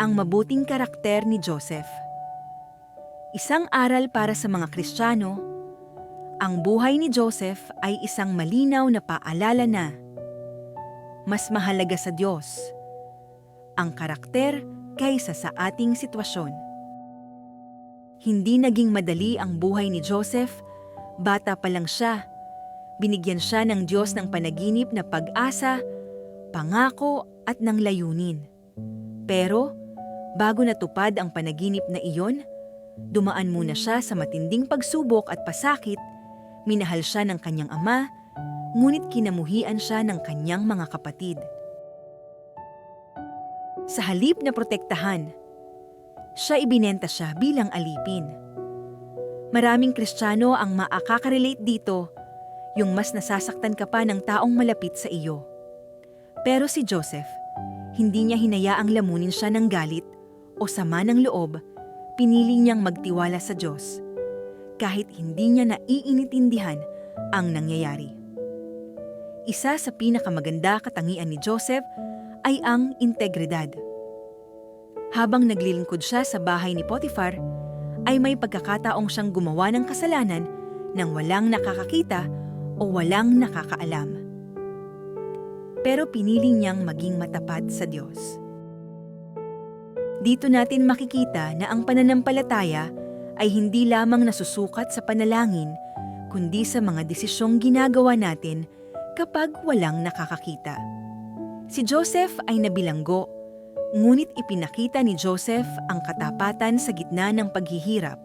Ang mabuting karakter ni Joseph. Isang aral para sa mga Kristiyano, ang buhay ni Joseph ay isang malinaw na paalala na mas mahalaga sa Diyos ang karakter kaysa sa ating sitwasyon. Hindi naging madali ang buhay ni Joseph, bata pa lang siya. Binigyan siya ng Diyos ng panaginip na pag-asa, pangako at ng layunin. Pero, bago natupad ang panaginip na iyon, dumaan muna siya sa matinding pagsubok at pasakit, minahal siya ng kanyang ama, ngunit kinamuhian siya ng kanyang mga kapatid. Sa halip na protektahan, ibinenta siya bilang alipin. Maraming Kristiyano ang makaka-relate dito, yung mas nasasaktan ka pa ng taong malapit sa iyo. Pero si Joseph, hindi niya hinayaang lamunin siya ng galit o sama ng loob, pinili niyang magtiwala sa Diyos, kahit hindi niya naiintindihan ang nangyayari. Isa sa pinakamaganda katangian ni Joseph ay ang integridad. Habang naglilingkod siya sa bahay ni Potiphar, ay may pagkakataong siyang gumawa ng kasalanan nang walang nakakakita o walang nakakaalam. Pero pinili niyang maging matapat sa Diyos. Dito natin makikita na ang pananampalataya ay hindi lamang nasusukat sa panalangin, kundi sa mga desisyong ginagawa natin kapag walang nakakakita. Si Joseph ay nabilanggo, ngunit ipinakita ni Joseph ang katapatan sa gitna ng paghihirap.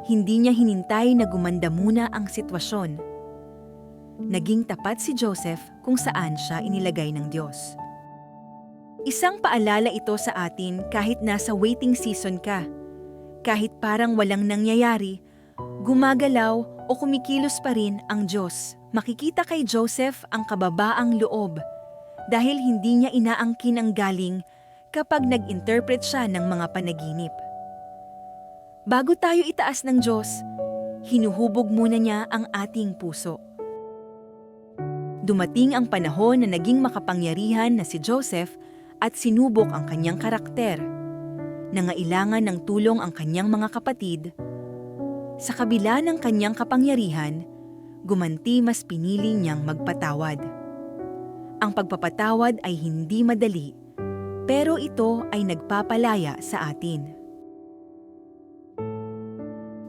Hindi niya hinintay na gumanda muna ang sitwasyon. Naging tapat si Joseph kung saan siya inilagay ng Diyos. Isang paalala ito sa atin kahit nasa waiting season ka. Kahit parang walang nangyayari, gumagalaw o kumikilos pa rin ang Diyos. Makikita kay Joseph ang kababaang loob dahil hindi niya inaangkin ang galing kapag nag-interpret siya ng mga panaginip. Bago tayo itaas ng Diyos, hinuhubog muna niya ang ating puso. Dumating ang panahon na naging makapangyarihan na si Joseph at sinubok ang kanyang karakter. Nangailangan ng tulong ang kanyang mga kapatid. Sa kabila ng kanyang kapangyarihan, gumanti mas pinili niyang magpatawad. Ang pagpapatawad ay hindi madali, pero ito ay nagpapalaya sa atin.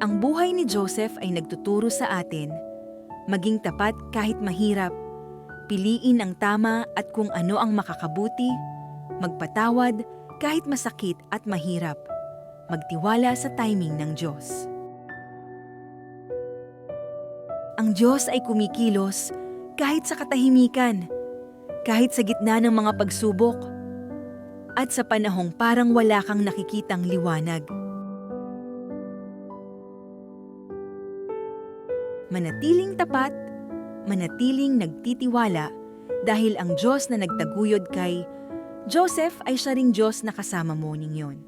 Ang buhay ni Joseph ay nagtuturo sa atin, maging tapat kahit mahirap, piliin ang tama at kung ano ang makakabuti, magpatawad kahit masakit at mahirap, magtiwala sa timing ng Diyos. Ang Diyos ay kumikilos kahit sa katahimikan, kahit sa gitna ng mga pagsubok, at sa panahong parang wala kang nakikitang liwanag. Manatiling tapat, manatiling nagtitiwala dahil ang Diyos na nagtaguyod kay Joseph ay siya ring Diyos na kasama mo ninyon.